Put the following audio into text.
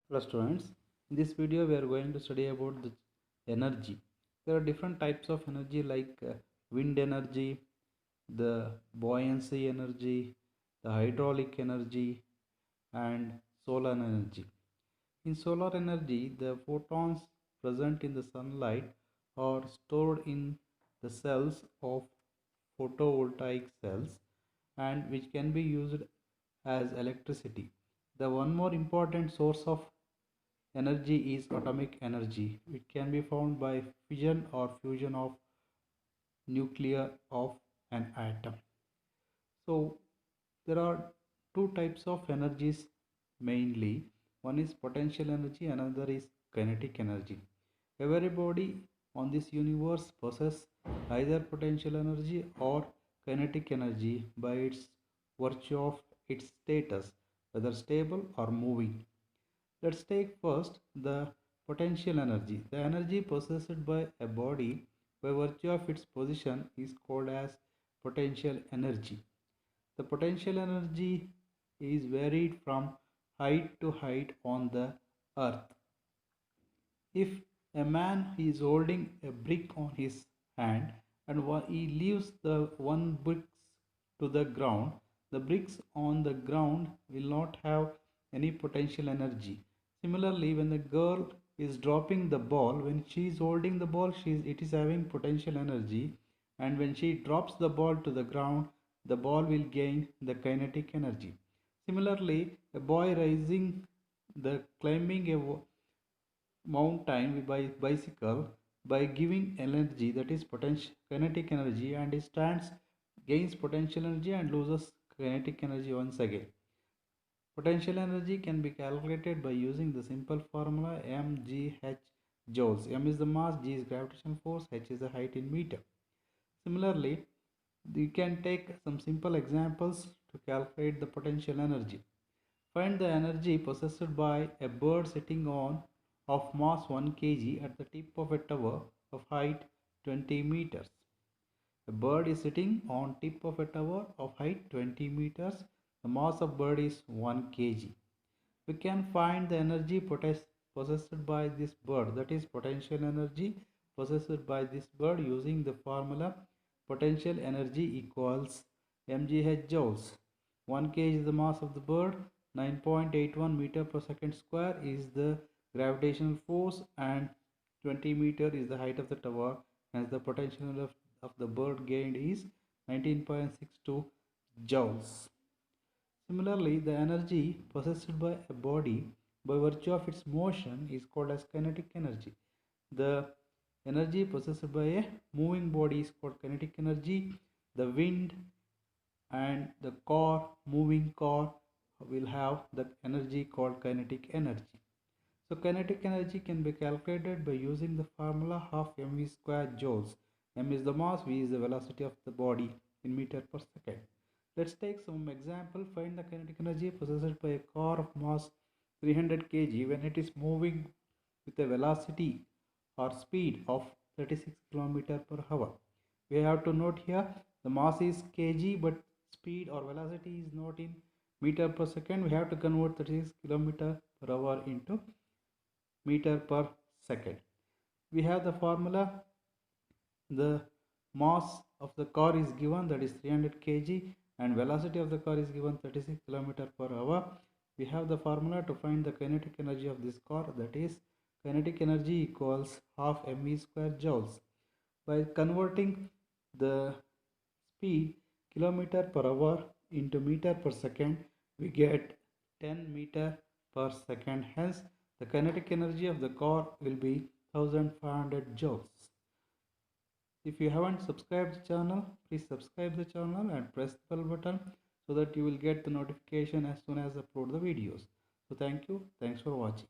Hello students, in this video we are going to study about the energy. There are different types of energy like wind energy, the buoyancy energy, the hydraulic energy and solar energy. In solar energy, the photons present in the sunlight are stored in the cells of photovoltaic cells and which can be used as electricity. The one more important source of energy is atomic energy. It can be found by fission or fusion of nucleus of an atom. So there are two types of energies mainly. One is potential energy, another is kinetic energy. Everybody on this universe possesses either potential energy or kinetic energy by its virtue of its status, whether stable or moving. Let's take first the potential energy. The energy possessed by a body by virtue of its position is called as potential energy. The potential energy is varied from height to height on the earth. If a man is holding a brick on his hand and he leaves the one brick to the ground, the bricks on the ground will not have any potential energy. Similarly, when the girl is dropping the ball, when she is holding the ball, it is having potential energy, and when she drops the ball to the ground, the ball will gain the kinetic energy. Similarly, a boy rising the climbing a mountain by bicycle by giving energy, that is potential kinetic energy, and he stands, gains potential energy and loses kinetic energy once again. Potential energy can be calculated by using the simple formula mgh joules. M is the mass, g is gravitational force, h is the height in meter. Similarly, you can take some simple examples to calculate the potential energy. Find the energy possessed by a bird sitting on of mass 1 kg at the tip of a tower of height 20 meters. A bird is sitting on tip of a tower of height 20 meters. The mass of bird is 1 kg. We can find the energy possessed by this bird, that is potential energy possessed by this bird, using the formula potential energy equals mgh joules. 1 kg is the mass of the bird, 9.81 meter per second square is the gravitational force, and 20 meter is the height of the tower, and the potential of the bird gained is 19.62 joules. Similarly, the energy possessed by a body by virtue of its motion is called as kinetic energy. The energy possessed by a moving body is called kinetic energy. The wind and the car, moving car, will have the energy called kinetic energy. So kinetic energy can be calculated by using the formula half mv square joules. M is the mass, v is the velocity of the body in meter per second. Let's take some example. Find the kinetic energy possessed by a car of mass 300 kg when it is moving with a velocity or speed of 36 km per hour. We have to note here the mass is kg, but speed or velocity is not in meter per second. We have to convert 36 km per hour into meter per second. We have the formula. The mass of the car is given, that is 300 kg, and velocity of the car is given 36 km per hour. We have the formula to find the kinetic energy of this car, that is kinetic energy equals half mv square joules. By converting the speed kilometer per hour into meter per second, we get 10 meter per second. Hence, the kinetic energy of the car will be 1500 joules. If you haven't subscribed the channel, please subscribe the channel and press the bell button so that you will get the notification as soon as I upload the videos. So thank you. Thanks for watching.